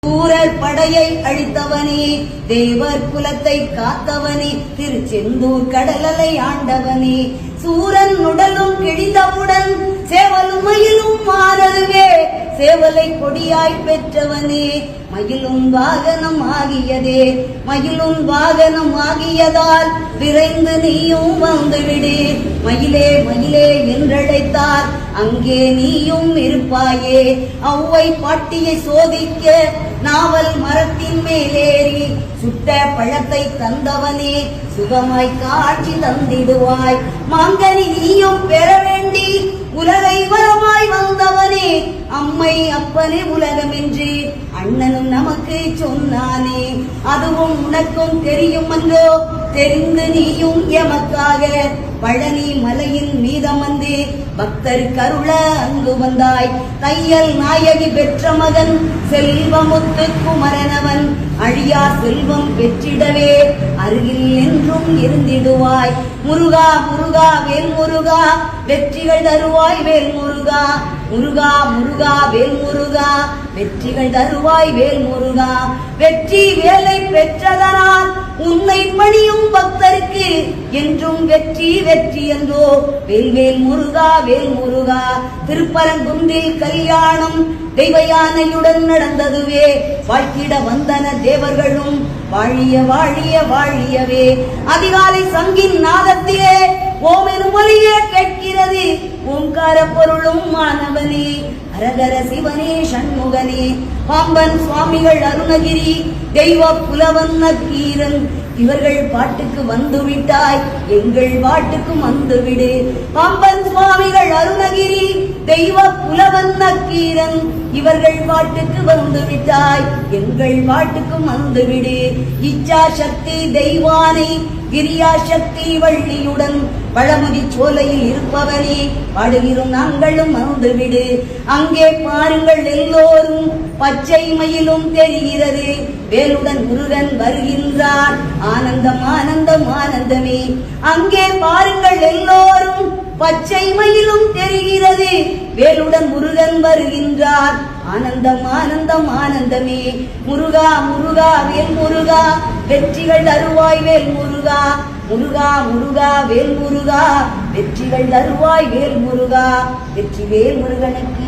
சூரர் படையை அழித்தவனே, தேவர் குலத்தை காத்தவனே, திருச்செந்தூர் கடலலை ஆண்டவனே, சூரன் உடலும் கிழிந்தவுடன் சேவலும் மயிலும் மாறவே, சேவலை கொடியாய் பெற்றவனே, மயிலும் வாகனம் ஆகியதே, மயிலும் வாகனம் ஆகியதால் விரைந்து நீயும் வந்துவிடு, மயிலே மயிலே என்றழைத்தார் அங்கே நீயும் இருப்பாயே. ஔவை பாட்டியை சோதிக்க நாவல் மரத்தின் மேலேறி சுட்ட பழத்தை தந்தவனே, சுகமாய் காட்சி தந்திடுவாய். மாங்கனி நீயும் பெற வேண்டி உலகை வரமாய் வந்தவனே, அம்மை அப்பனே உலகமென்று அண்ணனும் நமக்கு சொன்னானே, அதுவும் உனக்கும் தெரியும் அன்றோ, தெரிந்து நீயும் எமக்காக பழனி மலையின் மீதமந்து பக்தர் கருள அங்கு வந்தாய். தையல் நாயகி பெற்ற மகன் செல்வமுத்து குமரனவன் அழியா செல்வம் பெற்றிடவே அருகில் என்றும் இருந்திடுவாய். முருகா முருகா வேல் முருகா, வெற்றிகள் தருவாய் வேல் முருகா, முருகா முருகா வேல் முருகா, வெற்றிகள் தருவாய் வேல் முருகா. வெற்றி வேலை பெற்றதனால் உன்னை பணியும் பக்தருக்கு என்றும் வெற்றி வெற்றி என்றோ, வேல்வேல் முருகா வேல் முருகா. திருப்பரங்குன்றில் கல்யாணம் தெய்வ யானையுடன் நடந்ததுவே, வாழ்த்திட வந்தன தேவர்களும் வாழிய வாழிய வாழியவே. அதிகாலை சங்கின் நாதத்திலே ஓம் எனும் ஒலியே கேட்கிறது, ஓங்கார பொருளும் மாணவனே, ஹரஹர சிவனே சண்முகனே. பாம்பன் சுவாமிகள் அருணகிரி, தெய்வ புலவன் நக்கீரன், இவர்கள் பாட்டுக்கு வந்துவிட்டாய் எங்கள் பாட்டுக்கும் வந்துவிடு. பாம்பன் சுவாமிகள் அருணகிரி, தெய்வ புலவன் நக்கீரன், இவர்கள் பாட்டுக்கு வந்துவிட்டாய் எங்கள் பாட்டுக்கும் வந்துவிடு. இச்சா சக்தி தெய்வானை, கிரியா சக்தி வள்ளியுடன் பழமுதி சோலையில் இருப்பவனே, பாடுகிறோம் நாங்களும் வந்துவிடு. அங்கே பாருங்கள் எல்லோரும் பச்சை மயிலும் தெரிகிறது, வேலுடன் முருகன் வருகின்றார், ஆனந்தம் ஆனந்தம் ஆனந்தமே. அங்கே பாருங்கள் எல்லோரும் பச்சை மயிலும் தெரிகிறது, வேலுடன் முருகன் வருகின்றார், ஆனந்தம் ஆனந்தம் ஆனந்தமே. முருகா முருகா வேல் முருகா, வெற்றிகள் தருவாய் வேல் முருகா, முருகா முருகா வேல் முருகா, வெற்றிகள் தருவாய் வேல் முருகா. வெற்றி வேல் முருகனுக்கு.